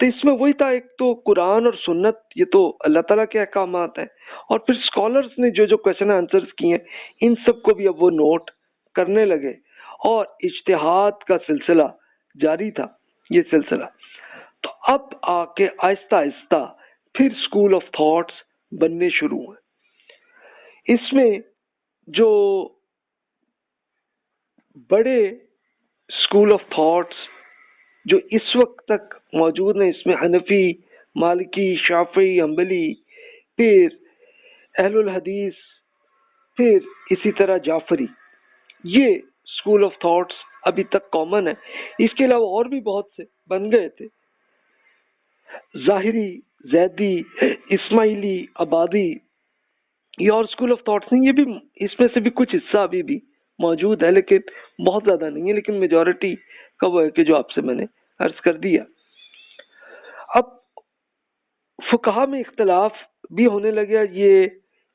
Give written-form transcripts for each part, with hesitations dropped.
تو اس میں وہی تھا، ایک تو قرآن اور سنت، یہ تو اللہ تعالیٰ کے احکامات ہیں، اور پھر اسکالرس نے جو جو کویشچن آنسرس کیے ہیں ان سب کو بھی اب وہ نوٹ کرنے لگے، اور اجتہاد کا سلسلہ جاری تھا یہ سلسلہ۔ تو اب آ کے آہستہ آہستہ پھر اسکول آف تھاٹس بننے شروع ہوئے۔ اس میں جو بڑے اسکول آف تھاٹس جو اس وقت تک موجود ہیں، اس میں حنفی، مالکی، شافعی، حنبلی، پھر اہل الحدیث، پھر اسی طرح جعفری، یہ اسکول آف تھاٹس ابھی تک کامن ہے۔ اس کے علاوہ اور بھی بہت سے بن گئے تھے، ظاہری، زیدی، اسماعیلی، عبادی، یہ اور اسکول آف تھاٹس نہیں، یہ بھی اس میں سے بھی کچھ حصہ ابھی بھی موجود ہے، لیکن بہت زیادہ نہیں ہے، لیکن میجورٹی کا وہ ہے کہ جو آپ سے میں نے عرض کر دیا۔ اب فقہا میں اختلاف بھی ہونے لگا، یہ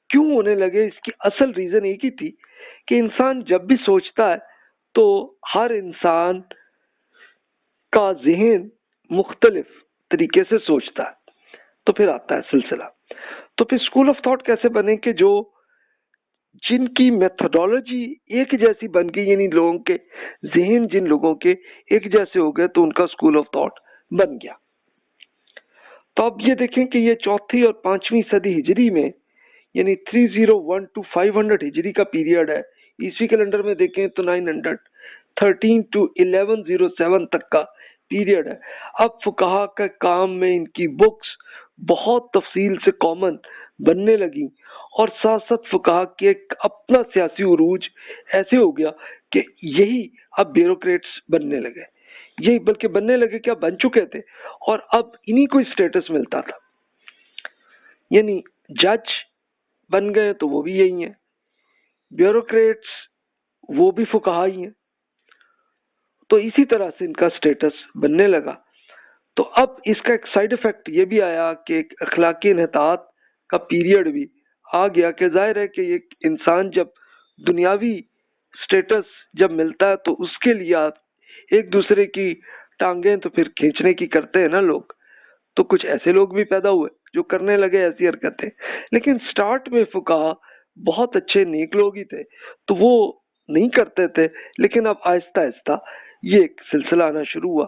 کیوں ہونے لگے؟ اس کی اصل ریزن ایک ہی تھی کہ انسان جب بھی سوچتا ہے تو ہر انسان کا ذہن مختلف طریقے سے سوچتا ہے، تو پھر آتا ہے سلسلہ۔ تو پھر اسکول آف تھاٹ کیسے بنے کہ جو جن کی میتھڈالوجی ایک جیسی بن گئی، یعنی لوگوں کے ذہن جن لوگوں کے ایک جیسے ہو گئے تو ان کا اسکول آف تھاٹ بن گیا۔ تو اب یہ دیکھیں کہ یہ چوتھی اور پانچویں صدی ہجری میں، یعنی 301 to 500 ہجری کا پیریڈ ہے، عیسوی کیلنڈر میں دیکھیں تو 913 to 1107 تک کا پیریڈ ہے۔ اب فقہا کا کام میں ان کی بکس بہت تفصیل سے کامن بننے لگی، اور ساتھ ساتھ فقہا کے ایک اپنا سیاسی عروج ایسے ہو گیا کہ یہی اب بیوروکریٹس بننے لگے، یہی بلکہ بننے لگے کیا بن چکے تھے، اور اب انہی کو اسٹیٹس ملتا تھا، یعنی جج بن گئے تو وہ بھی یہی ہیں، بیوروکریٹس وہ بھی فقہا ہی ہیں، تو اسی طرح سے ان کا اسٹیٹس بننے لگا۔ تو اب اس کا ایک سائیڈ افیکٹ یہ بھی آیا کہ ایک اخلاقی انحطاط کا پیریڈ بھی آ گیا، کہ ظاہر ہے کہ ایک انسان جب دنیاوی اسٹیٹس جب ملتا ہے تو اس کے لیے آپ ایک دوسرے کی ٹانگیں تو پھر کھینچنے کی کرتے ہیں نا لوگ، تو کچھ ایسے لوگ بھی پیدا ہوئے جو کرنے لگے ایسی حرکتیں، لیکن سٹارٹ میں فقہا بہت اچھے نیک لوگ ہی تھے تو وہ نہیں کرتے تھے، لیکن اب آہستہ آہستہ یہ ایک سلسلہ آنا شروع ہوا۔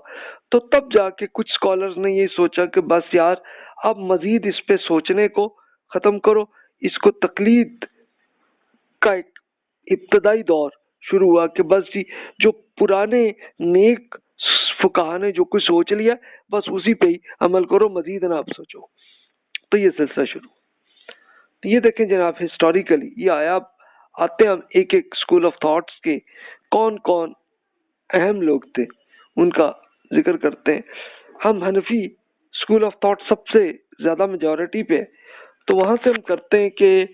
تو تب جا کے کچھ اسکالرز نے یہ سوچا کہ بس یار اب مزید اس پہ سوچنے کو ختم کرو، اس کو تقلید کا ایک ابتدائی دور شروع ہوا کہ بس جی جو پرانے نیک فقہا نے جو کچھ سوچ لیا بس اسی پہ ہی عمل کرو، مزید نہ آپ سوچو۔ تو یہ سلسلہ شروع۔ تو یہ دیکھیں جناب ہسٹوریکلی یہ آیا، آتے ہم ایک ایک اسکول آف تھاٹس کے کون کون اہم لوگ تھے ان کا ذکر کرتے ہیں۔ ہم حنفی اسکول آف تھاٹ سب سے زیادہ میجورٹی پہ، تو وہاں سے ہم کرتے ہیں کہ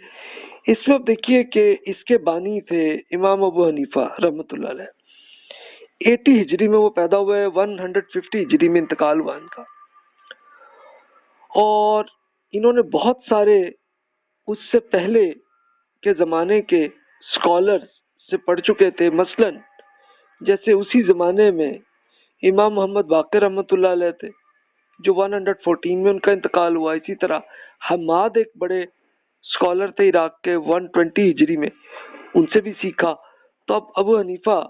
اس میں دیکھیے کہ اس کے بانی تھے امام ابو حنیفہ رحمۃ اللہ علیہ، 80 ہجری میں وہ پیدا ہوئے، 150 ہجری میں انتقال ہوا ان کا، اور انہوں نے بہت سارے اس سے پہلے کے زمانے کے اسکالر سے پڑھ چکے تھے، مثلا جیسے اسی زمانے میں امام محمد باقر رحمۃ اللہ علیہ تھے جو 114 میں ان کا انتقال ہوا۔ اسی طرح حماد ایک بڑے اسکالر تھے عراق کے، 120 ہجری میں، ان سے بھی سیکھا۔ تو اب ابو حنیفہ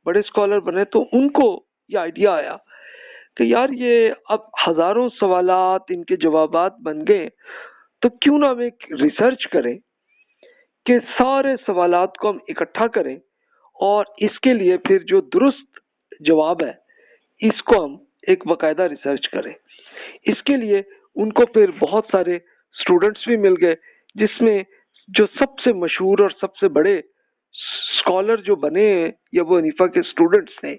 بڑے اسکالر بنے تو ان کو یہ آئیڈیا آیا کہ یار یہ اب ہزاروں سوالات ان کے جوابات بن گئے، تو کیوں نہ ہم ایک ریسرچ کریں کہ سارے سوالات کو ہم اکٹھا کریں، اور اس کے لیے پھر جو درست جواب ہے اس کو ہم ایک باقاعدہ ریسرچ کریں۔ اس کے لیے ان کو پھر بہت سارے اسٹوڈنٹس بھی مل گئے، جس میں جو سب سے مشہور اور سب سے بڑے اسکالر جو بنے ہیں یہ ابو حنیفہ کے اسٹوڈنٹس ہیں،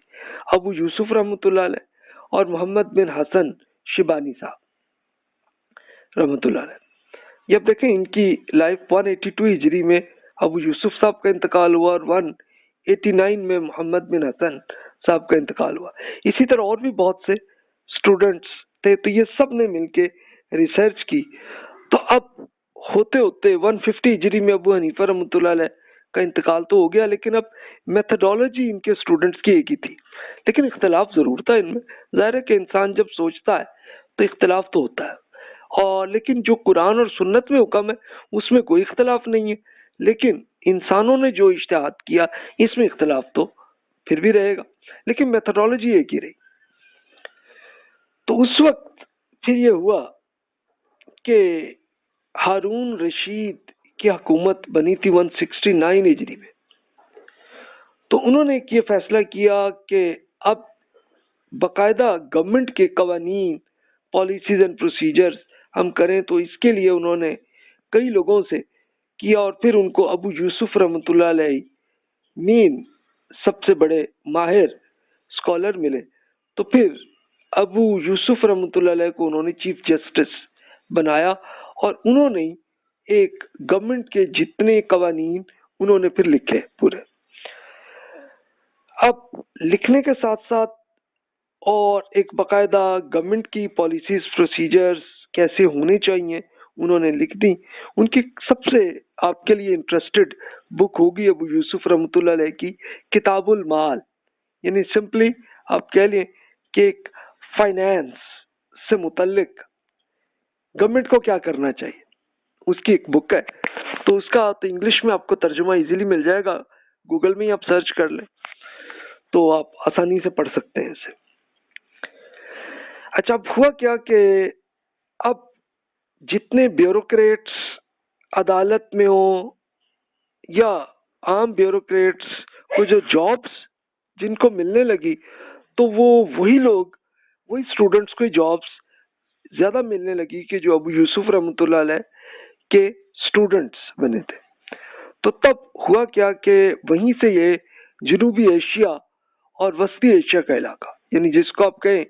ابو یوسف رحمۃ اللہ علیہ اور محمد بن حسن شیبانی صاحب رحمۃ اللہ علیہ۔ یہ اب دیکھیں ان کی لائف 182 ہجری میں ابو یوسف صاحب کا انتقال ہوا، اور 189 میں محمد بن حسن صاحب کا انتقال ہوا۔ اسی طرح اور بھی بہت سے اسٹوڈنٹس تھے، تو یہ سب نے مل کے ریسرچ کی۔ تو اب ہوتے ہوتے 150 ہجری میں ابو حنیفہ رحمۃ اللہ علیہ کا انتقال تو ہو گیا، لیکن اب میتھڈالوجی ان کے اسٹوڈنٹس کی ایک ہی تھی، لیکن اختلاف ضرور تھا ان میں۔ ظاہر ہے کہ انسان جب سوچتا ہے تو اختلاف تو ہوتا ہے، اور لیکن جو قرآن اور سنت میں حکم ہے اس میں کوئی اختلاف نہیں ہے، لیکن انسانوں نے جو اجتہاد کیا اس میں اختلاف تو پھر بھی رہے گا، لیکن میتھڈالوجی ایک ہی رہی۔ تو اس وقت پھر یہ ہوا کہ ہارون رشید کی حکومت بنی تھی 169 ہجری میں، تو انہوں نے یہ فیصلہ کیا کہ اب باقاعدہ گورنمنٹ کے قوانین، پالیسیز اینڈ پروسیجرز ہم کریں، تو اس کے لیے انہوں نے کئی لوگوں سے کیا، اور پھر ان کو ابو یوسف رحمۃ اللہ علیہ مین سب سے بڑے ماہر اسکالر ملے، تو پھر ابو یوسف رحمۃ اللہ علیہ کو انہوں نے چیف جسٹس بنایا، اور انہوں نے ایک گورنمنٹ کے جتنے قوانین انہوں نے پھر لکھے پورے۔ اب لکھنے کے ساتھ ساتھ اور ایک باقاعدہ گورنمنٹ کی پالیسیز پروسیجرز کیسے ہونے چاہیے انہوں نے لکھ دی۔ ان کی سب سے آپ کے لیے انٹرسٹڈ بک ہوگی ابو یوسف رحمۃ اللہ علیہ کی کتاب المال، یعنی سمپلی آپ کہہ لیں کہ ایک فائنینس سے متعلق گورنمنٹ کو کیا کرنا چاہیے، اس کی ایک بک ہے۔ تو اس کا تو انگلش میں آپ کو ترجمہ ایزیلی مل جائے گا، گوگل میں ہی آپ سرچ کر لیں تو آپ آسانی سے پڑھ سکتے ہیں اسے۔ اچھا، اب ہوا کیا کہ اب جتنے بیوروکریٹس عدالت میں ہوں یا عام بیوروکریٹس کو جو جابس جن کو ملنے لگی، تو وہی لوگ، وہی اسٹوڈنٹس کو جابس زیادہ ملنے لگی کہ جو ابو یوسف رحمۃ اللہ علیہ کے اسٹوڈنٹس بنے تھے۔ تو تب ہوا کیا کہ وہیں سے یہ جنوبی ایشیا اور وسطی ایشیا کا علاقہ، یعنی جس کو آپ کہیں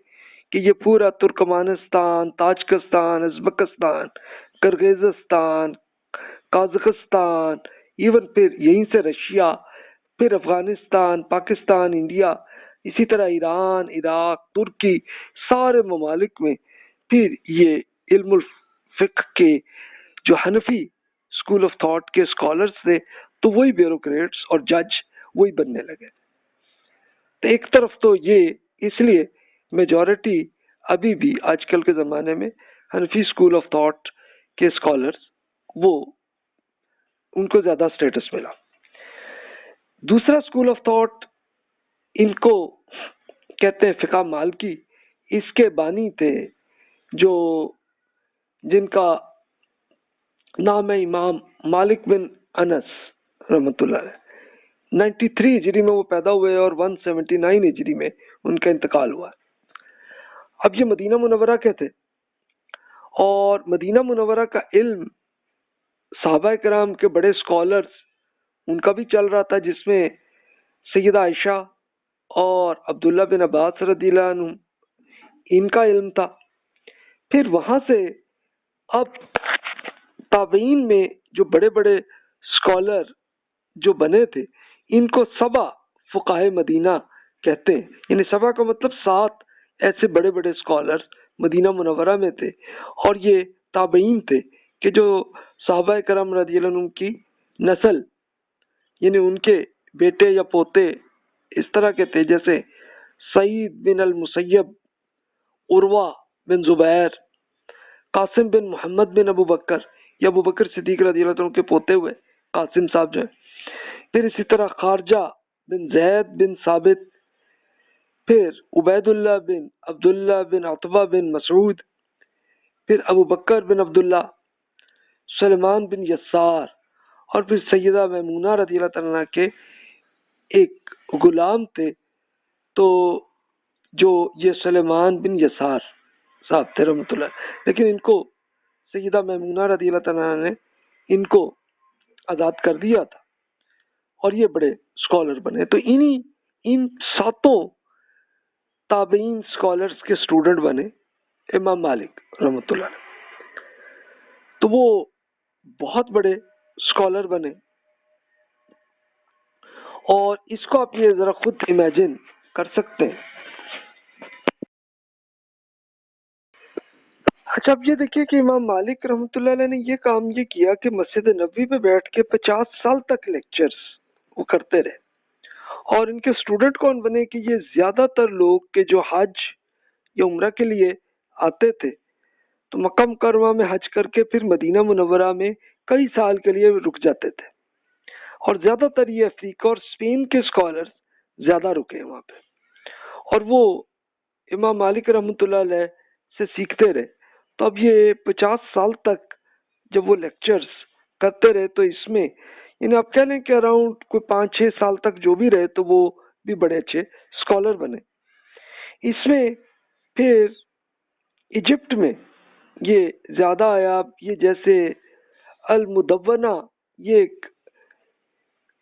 کہ یہ پورا Turkmenistan, Tajikistan, Uzbekistan, Kyrgyzstan, Kazakhstan, even پھر یہیں سے رشیا، پھر افغانستان، پاکستان، انڈیا، اسی طرح ایران، عراق، ترکی، سارے ممالک میں پھر یہ علم الفقہ کے جو حنفی اسکول آف تھاٹ کے اسکالرس تھے، تو وہی بیوروکریٹس اور جج وہی بننے لگے۔ تو ایک طرف تو یہ اس لیے میجورٹی ابھی بھی آج کل کے زمانے میں حنفی اسکول آف تھاٹ کے اسکالرس وہ ان کو زیادہ اسٹیٹس ملا۔ دوسرا اسکول آف تھاٹ ان کو کہتے ہیں فقہ مالکی، اس کے بانی تھے جو جن کا نام ہے امام مالک بن انس رحمۃ اللہ علیہ۔ 93 ہجری میں وہ پیدا ہوئے اور 179 ہجری میں ان کا انتقال ہوا۔ اب یہ مدینہ منورہ کے تھے، اور مدینہ منورہ کا علم صحابہ کرام کے بڑے اسکالرس ان کا بھی چل رہا تھا، جس میں سیدہ عائشہ اور عبداللہ بن عباس رضی اللہ عنہ ان کا علم تھا۔ پھر وہاں سے اب تابعین میں جو بڑے بڑے اسکالر جو بنے تھے ان کو سبع فقہائے مدینہ کہتے ہیں، یعنی سبع کا مطلب 7 ایسے بڑے بڑے اسکالر مدینہ منورہ میں تھے، اور یہ تابعین تھے کہ جو صحابہ کرام رضی اللہ عنہ کی نسل، یعنی ان کے بیٹے یا پوتے اس طرح کے تھے، جیسے سعید بن المسیب، عروہ بن زبیر، قاسم بن محمد بن ابو بکر، یا ابو بکر صدیق رضی اللہ عنہ کے پوتے ہوئے قاسم صاحب جو ہے، پھر اسی طرح خارجہ بن زید بن ثابت، پھر عبید اللہ بن عبداللہ بن عتبہ بن مسعود، پھر ابو بکر بن عبداللہ، سلیمان بن یسار، اور پھر سیدہ میمونہ رضی اللہ عنہ کے ایک غلام تھے، تو جو یہ سلیمان بن یسار صاحب تھے رحمۃ اللہ، لیکن ان کو سیدہ میمونہ رضی اللہ عنہ نے ان کو آزاد کر دیا تھا، اور یہ بڑے اسکالر بنے۔ تو ان 7 تابعین اسکالرس کے اسٹوڈنٹ بنے امام مالک رحمۃ اللہ علیہ۔ تو وہ بہت بڑے اسکالر بنے، اور اس کو آپ یہ ذرا خود امیجن کر سکتے ہیں۔ اچھا، اب یہ دیکھیے کہ امام مالک رحمۃ اللہ علیہ نے یہ کام یہ کیا کہ مسجد نبوی پہ بیٹھ کے 50 سال تک لیکچرز وہ کرتے رہے، اور ان کے اسٹوڈنٹ کون بنے کہ یہ زیادہ تر لوگ کہ جو حج یا عمرہ کے لیے آتے تھے تو مکہ مکرمہ میں حج کر کے پھر مدینہ منورہ میں کئی سال کے لیے رک جاتے تھے، اور زیادہ تر یہ افریقہ اور اسپین کے اسکالر زیادہ رکے ہیں وہاں پہ، اور وہ امام مالک رحمۃ اللہ علیہ سے سیکھتے رہے۔ تو اب یہ 50 سال تک جب وہ لیکچرز کرتے رہے تو اس میں یعنی آپ کہہ لیں کہ اراؤنڈ کوئی 5-6 سال تک جو بھی رہے تو وہ بھی بڑے اچھے اسکالر بنے۔ اس میں پھر ایجپٹ میں یہ زیادہ آیا، یہ جیسے المدونہ یہ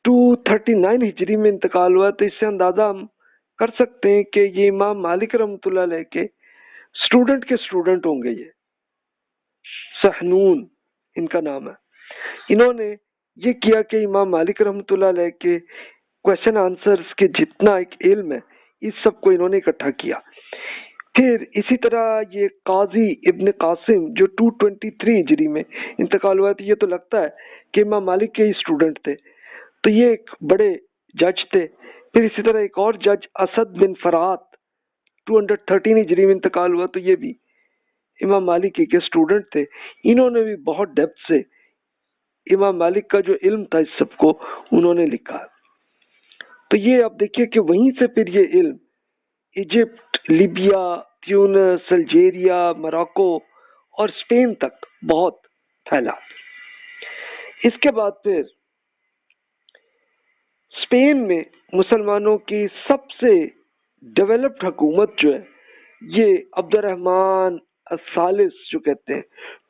239 ہجری میں انتقال ہوا، تو اس سے اندازہ ہم کر سکتے ہیں کہ یہ امام مالک رحمۃ اللہ علیہ کے اسٹوڈنٹ ہوں گے۔ یہ سحنون ان کا نام ہے۔ انہوں نے یہ کیا کہ امام مالک رحمۃ اللہ علیہ کے کوشچن آنسرز کے جتنا ایک علم ہے اس سب کو انہوں نے اکٹھا کیا۔ پھر اسی طرح یہ قاضی ابن قاسم جو 223 ہجری میں انتقال ہوا تھا، یہ تو لگتا ہے کہ امام مالک کے ہی اسٹوڈنٹ تھے، تو یہ ایک بڑے جج تھے۔ پھر اسی طرح ایک اور جج اسد بن فرات 213 ہجری میں انتقال ہوا، تو یہ بھی امام مالک کے اسٹوڈنٹ تھے۔ انہوں نے بھی بہت ڈیپتھ سے امام مالک کا جو علم تھا اس سب کو انہوں نے لکھا۔ تو یہ اب دیکھیے کہ وہیں سے پھر یہ علم ایجپٹ، لیبیا، تیونس، الجیریا، موراکو اور اسپین تک بہت پھیلا۔ اس کے بعد پھر اسپین میں مسلمانوں کی سب سے ڈیولپڈ حکومت جو ہے یہ عبد الرحمن الثالث جو کہتے ہیں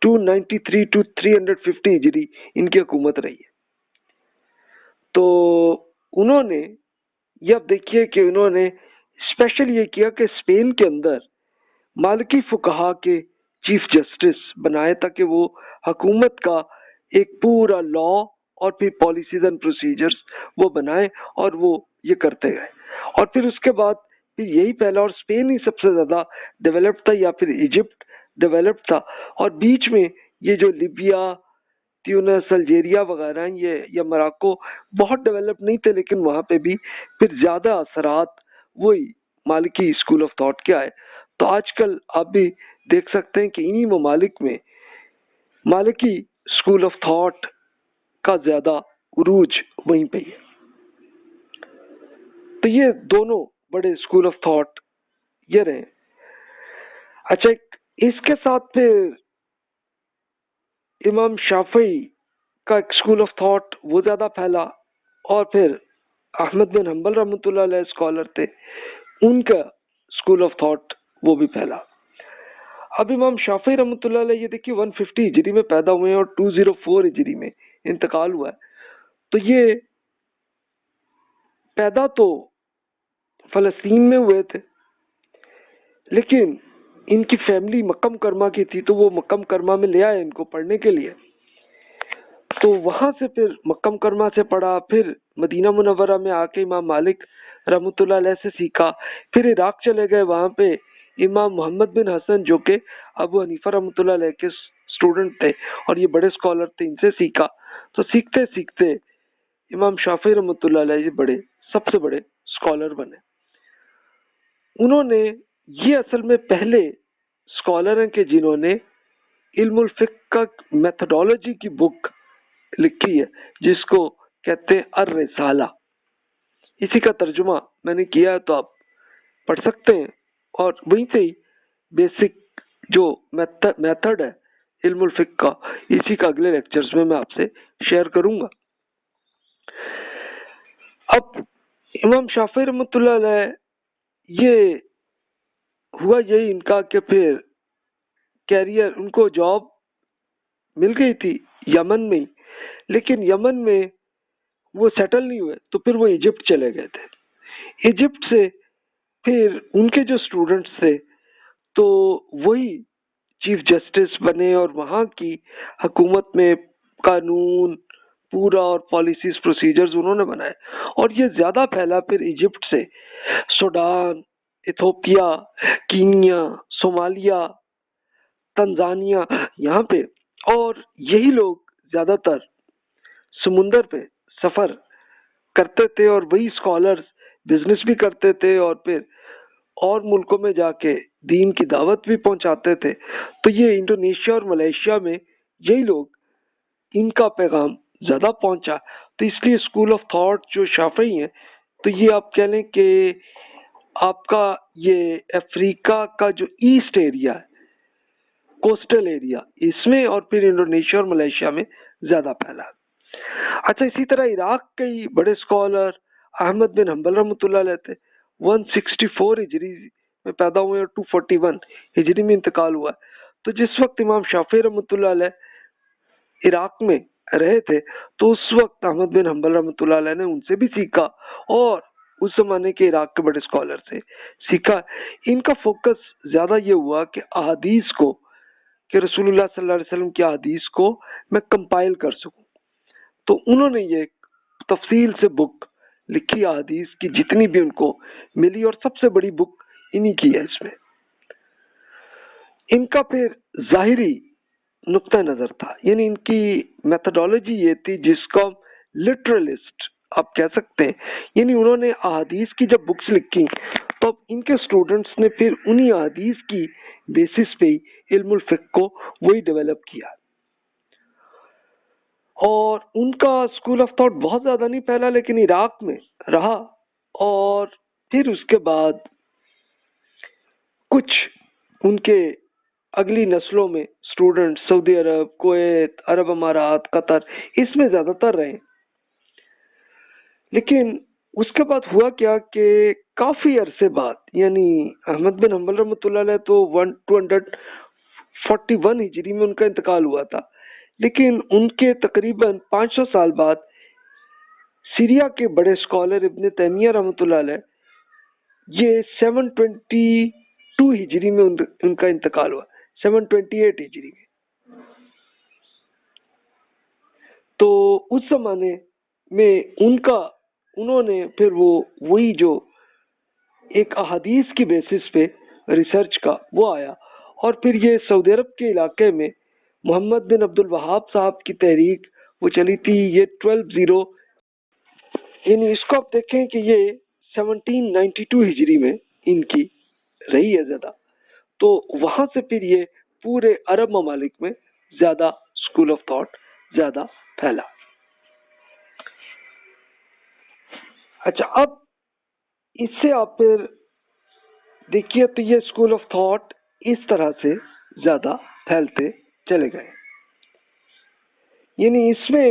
293 to 350 ہجری ان کی حکومت رہی ہے۔ تو انہوں نے یہ اب دیکھیے کہ انہوں نے اسپیشل یہ کیا کہ اسپین کے اندر مالکی فقہا کے چیف جسٹس بنائے تاکہ وہ حکومت کا ایک پورا لا اور پھر پالیسیز اینڈ پروسیجرز وہ بنائے، اور وہ یہ کرتے گئے۔ اور پھر اس کے بعد پھر یہی پہلا، اور اسپین ہی سب سے زیادہ ڈیولپڈ تھا یا پھر ایجپٹ ڈیولپڈ تھا، اور بیچ میں یہ جو لیبیا، تیونس، الجیریا وغیرہ ہیں یہ یا موراکو بہت ڈیولپ نہیں تھے، لیکن وہاں پہ بھی پھر زیادہ اثرات وہی مالکی اسکول آف تھاٹ کے آئے۔ تو آج کل آپ بھی دیکھ سکتے ہیں کہ انہی ممالک میں مالکی اسکول آف تھاٹ کا زیادہ عروج وہیں پہ ہے۔ تو یہ دونوں بڑے اسکول آف تھاٹ یہ رہے۔ اچھا، اس کے ساتھ پھر امام شافعی کا ایک اسکول آف تھاٹ وہ زیادہ پھیلا، اور پھر احمد بن حنبل رحمۃ اللہ علیہ اسکالر تھے، ان کا اسکول آف تھاٹ وہ بھی پھیلا۔ اب امام شافعی رحمۃ اللہ علیہ یہ دیکھیے 150 ہجری میں پیدا ہوئے ہیں اور 204 ہجری میں انتقال ہوا ہے۔ تو یہ پیدا تو فلسطین میں ہوئے تھے، لیکن ان کی فیملی مکہ مکرمہ کی تھی، تو وہ مکہ مکرمہ میں لے آئے ان کو پڑھنے کے لیے۔ تو وہاں سے پھر مکہ مکرمہ سے پڑھا، پھر مدینہ منورہ میں آ کے امام مالک رحمۃ اللہ علیہ سے سیکھا، پھر عراق چلے گئے، وہاں پہ امام محمد بن حسن جو کہ ابو حنیفہ رحمۃ اللہ علیہ کے اسٹوڈنٹ تھے اور یہ بڑے اسکالر تھے، ان سے سیکھا۔ تو سیکھتے سیکھتے امام شافعی رحمۃ اللہ علیہ یہ بڑے سب سے بڑے اسکالر بنے۔ انہوں نے یہ اصل میں پہلے اسکالر ہیں کہ جنہوں نے علم الفقہ کا میتھڈالوجی کی بک لکھی ہے جس کو کہتے ہیں الرسالہ۔ اسی کا ترجمہ میں نے کیا ہے تو آپ پڑھ سکتے ہیں، اور وہیں سے ہی بیسک جو میتھڈ ہے علم الفقہ کا اسی کا اگلے لیکچرز میں آپ سے شیئر کروں گا۔ اب امام شافعی رحمۃ اللہ علیہ یہ ہوا یہی ان کا کہ پھر کیریئر ان کو جاب مل گئی تھی یمن میں، لیکن یمن میں وہ سیٹل نہیں ہوئے، تو پھر وہ ایجپٹ چلے گئے تھے۔ ایجپٹ سے پھر ان کے جو اسٹوڈنٹس تھے تو وہی چیف جسٹس بنے، اور وہاں کی حکومت میں قانون پورا اور پالیسیز پروسیجرز انہوں نے بنائے، اور یہ زیادہ پھیلا پھر ایجپٹ سے Sudan, Ethiopia, Kenya, Somalia, Tanzania یہاں پہ، اور یہی لوگ زیادہ تر سمندر پہ سفر کرتے تھے، اور وہی اسکالرز بزنس بھی کرتے تھے، اور پھر اور ملکوں میں جا کے دین کی دعوت بھی پہنچاتے تھے، تو یہ انڈونیشیا اور ملیشیا میں یہی لوگ، ان کا پیغام زیادہ پہنچا۔ تو اس لیے اسکول آف تھاٹ جو شافعی ہیں، تو یہ آپ کہہ لیں کہ آپ کا یہ افریقہ کا جو ایسٹ ایریا ہے، کوسٹل ایریا، اس میں اور پھر انڈونیشیا اور ملیشیا میں زیادہ پھیلا۔ اچھا، اسی طرح عراق کے ہی بڑے اسکالر احمد بن حنبل رحمۃ اللہ علیہ تھے، 164 ہجری میں پیدا ہوئے اور 241 ہجری میں انتقال ہوا ہے۔ تو جس وقت امام شافعی رحمۃ اللہ علیہ عراق میں رہے تھے، تو اس وقت احمد بن حنبل رحمۃ اللہ علیہ نے ان سے بھی سیکھا، اور اس زمانے کے عراق کے بڑے اسکالر سے سیکھا۔ ان کا فوکس زیادہ یہ ہوا کہ احادیث کو، کہ رسول اللہ صلی اللہ علیہ وسلم کی احادیث کو میں کمپائل کر سکوں۔ تو انہوں نے یہ تفصیل سے بک لکھی احادیث کی جتنی بھی ان کو ملی، اور سب سے بڑی بک انہی کی ہے۔ اس میں ان کا پھر ظاہری نقطہ نظر تھا، یعنی ان کی میتھڈالوجی یہ تھی جس کو ہم لٹرلسٹ آپ کہہ سکتے ہیں، یعنی انہوں نے احادیث کی جب بکس لکھی تو اب ان کے اسٹوڈنٹس نے پھر انہی احادیث کی بیسس پہ ہی علم الفقہ کو وہی ڈیولپ کیا، اور ان کا اسکول آف تھاٹ بہت زیادہ نہیں پھیلا، لیکن عراق میں رہا، اور پھر اس کے بعد کچھ ان کے اگلی نسلوں میں اسٹوڈنٹ سعودی عرب، کویت، عرب امارات، قطر، اس میں زیادہ تر رہے۔ لیکن اس کے بعد ہوا کیا کہ کافی عرصے بعد، یعنی احمد بن حنبل رحمۃ اللہ علیہ تو 241 ہجری میں ان کا انتقال ہوا تھا، لیکن ان کے تقریباً 500 سال بعد سیریا کے بڑے اسکالر ابن تیمیہ رحمۃ اللہ علیہ، یہ 722 ہجری میں ان کا انتقال ہوا، 728 ہجری میں۔ تو اس زمانے میں انہوں نے پھر وہی جو ایک احادیث کی بیسس پہ ریسرچ کا وہ آیا، اور پھر یہ سعودی عرب کے علاقے میں محمد بن عبد الوہاب صاحب کی تحریک وہ چلی تھی، یہ 12 یعنی اس کو آپ دیکھیں کہ یہ 1792 ہجری میں ان کی رہی ہے زیادہ۔ تو وہاں سے پھر یہ پورے عرب ممالک میں زیادہ اسکول آف تھاٹ زیادہ پھیلا۔ اچھا، اب اس سے آپ پھر دیکھیے تو یہ اسکول آف تھاٹ اس طرح سے زیادہ پھیلتے چلے گئے، یعنی اس میں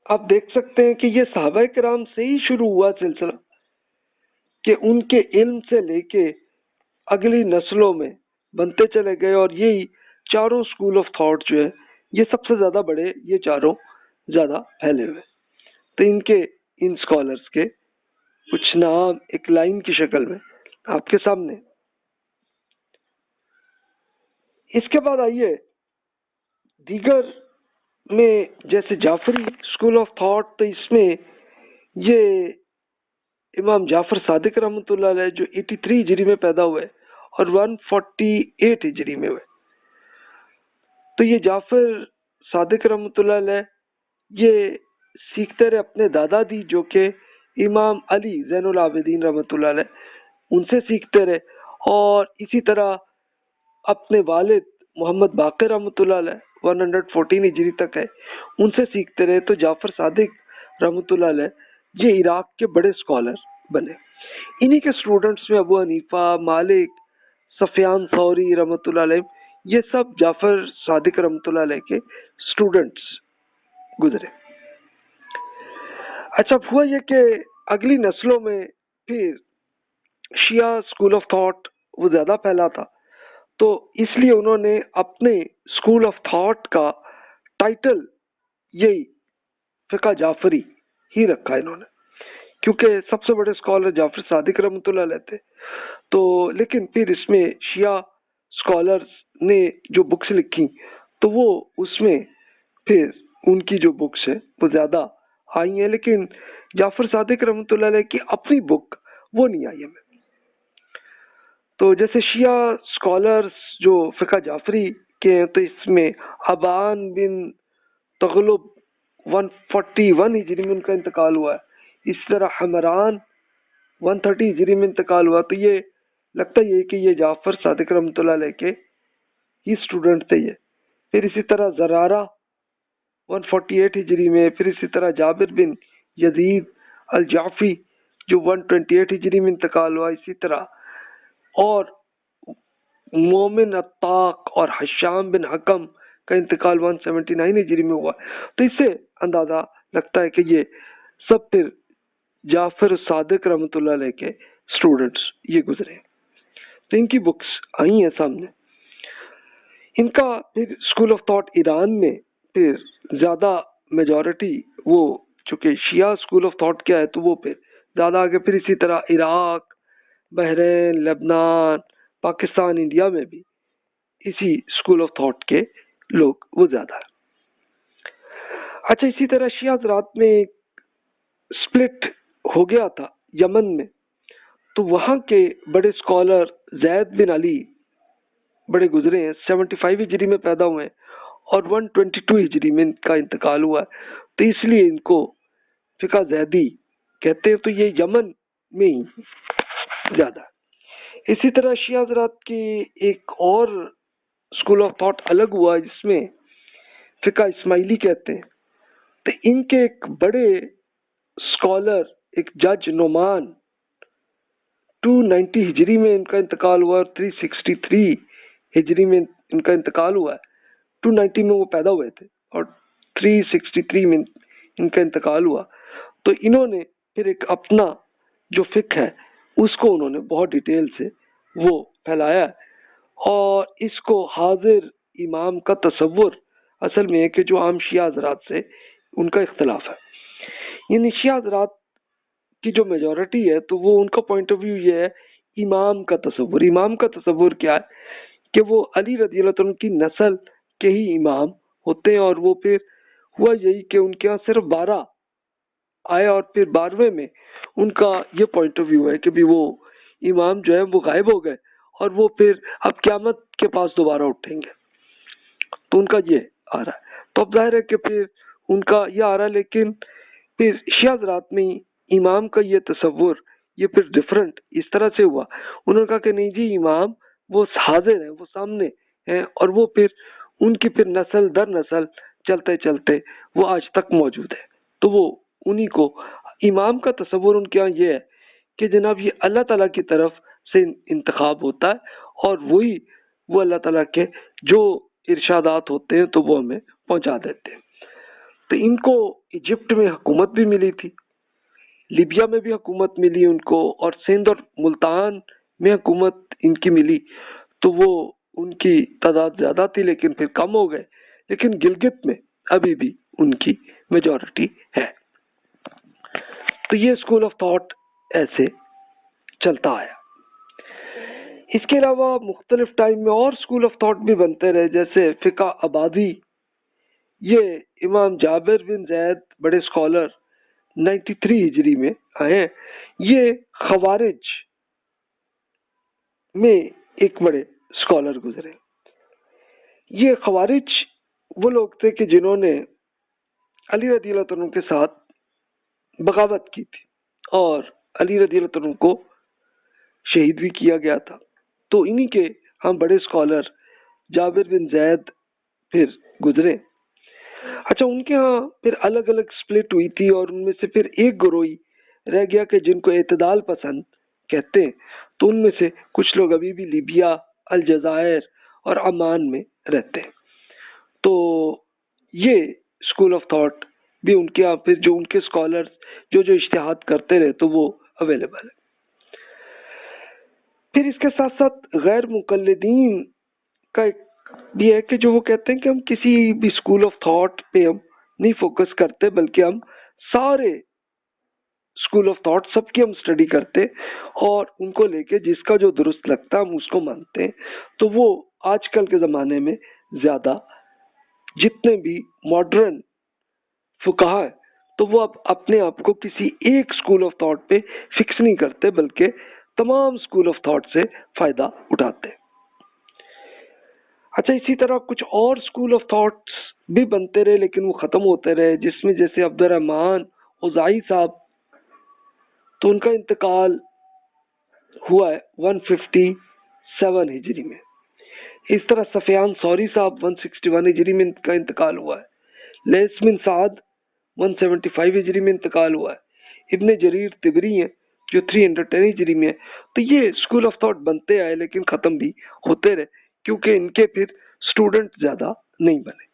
آپ دیکھ سکتے ہیں کہ یہ صحابہ کرام سے ہی شروع ہوا سلسلہ، کہ ان کے علم سے لے کے اگلی نسلوں میں بنتے چلے گئے، اور یہی چاروں اسکول آف تھاٹ جو ہے یہ سب سے زیادہ بڑے، یہ چاروں زیادہ پھیلے ہوئے۔ تو ان اسکالرس کے کچھ نام ایک لائن کی شکل میں آپ کے سامنے۔ اس کے بعد آئیے دیگر میں، جیسے جعفری اسکول آف تھاٹ، تو اس میں یہ امام جعفر صادق رحمۃ اللہ علیہ جو 83 ہجری میں پیدا ہوئے اور 148 ہجری میں ہوئے۔ تو یہ جعفر صادق رحمۃ اللہ علیہ یہ سیکھتے رہے اپنے دادا دی جو کہ امام علی زین العابدین رحمۃ اللہ علیہ، ان سے سیکھتے رہے، اور اسی طرح اپنے والد محمد باقر رحمۃ اللہ علیہ 114 ہجری تک ہے، ان سے سیکھتے رہے۔ تو جعفر صادق رحمۃ اللہ علیہ یہ عراق کے بڑے اسکالر بنے۔ انہی کے اسٹوڈنٹس میں ابو حنیفہ، مالک، سفیان ثوری رحمۃ اللہ علیہ، یہ سب جعفر صادق رحمۃ اللہ علیہ کے اسٹوڈنٹس گزرے۔ اچھا، ہوا یہ کہ اگلی نسلوں میں پھر شیعہ اسکول آف تھاٹ وہ زیادہ پھیلا تھا، تو اس لیے انہوں نے اپنے اسکول آف تھاٹ کا ٹائٹل یہی فقہ جعفری ہی رکھا انہوں نے، کیونکہ سب سے بڑے اسکالر جعفر صادق رحمۃ اللہ علیہ تھے۔ تو لیکن پھر اس میں شیعہ اسکالرز نے جو بکس لکھی تو وہ اس میں پھر ان کی جو بکس ہے وہ زیادہ آئی ہیں، لیکن جعفر صادق رحمۃ اللہ علیہ کی اپنی بک وہ نہیں آئی ہمیں۔ تو جیسے شیعہ اسکالرز جو فقہ جعفری کے ہیں، تو اس میں ابان بن تغلب 141 ہجری میں ان کا انتقال ہوا ہے۔ اس طرح حمران 130 ہجری میں انتقال ہوا. تو یہ لگتا ہی ہے کہ یہ جعفر صادق رحمۃ اللہ علیہ کے ہی اسٹوڈنٹ تھے یہ. پھر اسی طرح زرارہ 148 ہجری میں. پھر اسی طرح جابر بن یزید الجعفی جو 128 ہجری میں انتقال ہوا. اسی طرح اور مومن الطاق اور حشام بن حکم کا انتقال 179 ہجری میں ہوا. تو اس سے اندازہ لگتا ہے کہ یہ سب پھر جعفر صادق رحمۃ اللہ علیہ کے اسٹوڈنٹس یہ گزرے. تو ان کی بکس آئی ہیں سامنے. ان کا پھر اسکول آف تھاٹ ایران میں پھر زیادہ میجورٹی وہ چونکہ شیعہ اسکول آف تھاٹ کیا ہے تو وہ پھر زیادہ آگے. پھر اسی طرح عراق، بحرین، لبنان، پاکستان، انڈیا میں بھی اسی اسکول آف تھاٹ کے لوگ وہ زیادہ ہے. اچھا اسی طرح شیعہ حضرات میں سپلٹ ہو گیا تھا یمن میں. تو وہاں کے بڑے اسکالر زید بن علی بڑے گزرے ہیں. 75 ہجری میں پیدا ہوئے ہیں اور 122 ہجری میں ان کا انتقال ہوا ہے. تو اس لیے ان کو فقہ زیدی کہتے ہیں. تو یہ یمن میں ہی زیادہ ہے. اسی طرح شیعہ حضرات کی ایک اور اسکول آف تھاٹ الگ ہوا جس میں فقہ اسماعیلی کہتے ہیں. تو ان کے ایک بڑے اسکالر ایک جج نعمان 290 ہجری میں ان کا انتقال ہوا اور 363 ہجری میں ان کا انتقال ہوا ہے. 290 میں وہ پیدا ہوئے تھے اور 363 میں ان کا انتقال ہوا. تو انہوں نے پھر ایک اپنا جو فقہ ہے اس کو انہوں نے بہت ڈیٹیل سے وہ پھیلایا ہے. اور اس کو حاضر امام کا تصور اصل میں ہے کہ جو عام شیعہ حضرات سے ان کا اختلاف ہے. یعنی شیعہ حضرات کی جو میجورٹی ہے تو وہ ان کا پوائنٹ آف ویو یہ ہے امام کا تصور. امام کا تصور کیا ہے کہ وہ علی رضی اللہ عنہ کی نسل کے ہی امام ہوتے ہیں. اور وہ پھر ہوا یہی کہ ان کے ہاں صرف 12 آئے اور پھر 12ویں میں ان کا یہ پوائنٹ آف ویو ہے کہ بھی وہ امام جو ہے وہ غائب ہو گئے اور وہ پھر اب قیامت کے پاس دوبارہ اٹھیں گے. تو ان کا یہ آ رہا ہے. تو اب ظاہر ہے کہ پھر ان کا یہ آ رہا ہے. لیکن پھر شیعہ حضرات میں امام کا یہ تصور یہ پھر ڈفرنٹ اس طرح سے ہوا. انہوں نے کہا کہ نہیں جی امام وہ حاضر ہیں وہ سامنے ہیں اور وہ پھر ان کی پھر نسل در نسل چلتے چلتے وہ آج تک موجود ہے. تو وہ انہی کو امام کا تصور ان کے یہاں یہ ہے کہ جناب یہ اللہ تعالیٰ کی طرف سے انتخاب ہوتا ہے اور وہی وہ اللہ تعالیٰ کے جو ارشادات ہوتے ہیں تو وہ ہمیں پہنچا دیتے ہیں. تو ان کو ایجپٹ میں حکومت بھی ملی تھی، لیبیا میں بھی حکومت ملی ان کو، اور سندھ اور ملتان میں حکومت ان کی ملی. تو وہ ان کی تعداد زیادہ تھی لیکن پھر کم ہو گئے. لیکن گلگت میں ابھی بھی ان کی میجورٹی ہے. تو یہ اسکول آف تھاٹ ایسے چلتا آیا. اس کے علاوہ مختلف ٹائم میں اور اسکول آف تھاٹ بھی بنتے رہے جیسے فقہ عبادی. یہ امام جابر بن زید بڑے اسکالر 93 ہجری میں آئے ہیں. یہ خوارج میں ایک بڑے اسکالر گزرے. یہ خوارج وہ لوگ تھے کہ جنہوں نے علی رضی اللہ عنہ کے ساتھ بغاوت کی تھی اور علی رضی اللہ عنہ کو شہید بھی کیا گیا تھا. تو انہی کے ہم بڑے اسکالر جابر بن زید پھر گزرے. اچھا ان کے ہاں پھر الگ الگ سپلٹ ہوئی تھی اور ان میں سے پھر ایک گروہی رہ گیا کہ جن کو اعتدال پسند کہتے ہیں. تو ان میں سے کچھ لوگ ابھی بھی لیبیا، الجزائر اور عمان میں رہتے ہیں. تو یہ اسکول آف تھاٹ بھی ان کے پھر جو ان کے اسکالر جو اجتہاد کرتے رہے تو وہ اویلیبل ہے. پھر اس کے ساتھ ساتھ غیر مقلدین کا ایک بھی ہے کہ جو وہ کہتے ہیں کہ ہم کسی بھی اسکول آف تھاٹ پہ ہم نہیں فوکس کرتے بلکہ ہم سارے اسکول آف تھاٹ سب کی ہم اسٹڈی کرتے اور ان کو لے کے جس کا جو درست لگتا ہے ہم اس کو مانتے ہیں. تو وہ آج کل کے زمانے میں زیادہ جتنے بھی ماڈرن فقہا ہے تو وہ اب اپنے آپ کو کسی ایک اسکول آف تھاٹ پہ فکس نہیں کرتے بلکہ تمام اسکول آف تھاٹ سے فائدہ اٹھاتے. اچھا اسی طرح کچھ اور اسکول آف تھاٹس بھی بنتے رہے لیکن وہ ختم ہوتے رہے جس میں جیسے عبد الرحمن اوزائی صاحب. تو ان کا انتقال ہوا ہے 157 ہجری میں. اس طرح سفیان ثوری صاحب 161 ہجری میں ان کا انتقال ہوا ہے. لیث بن سعد 175 ہجری میں انتقال ہوا ہے. ابن جریر طبری ہیں جو 310 ہجری میں ہے. تو یہ اسکول آف تھاٹ بنتے آئے لیکن ختم بھی ہوتے رہے کیونکہ ان کے پھر اسٹوڈنٹ زیادہ نہیں بنے.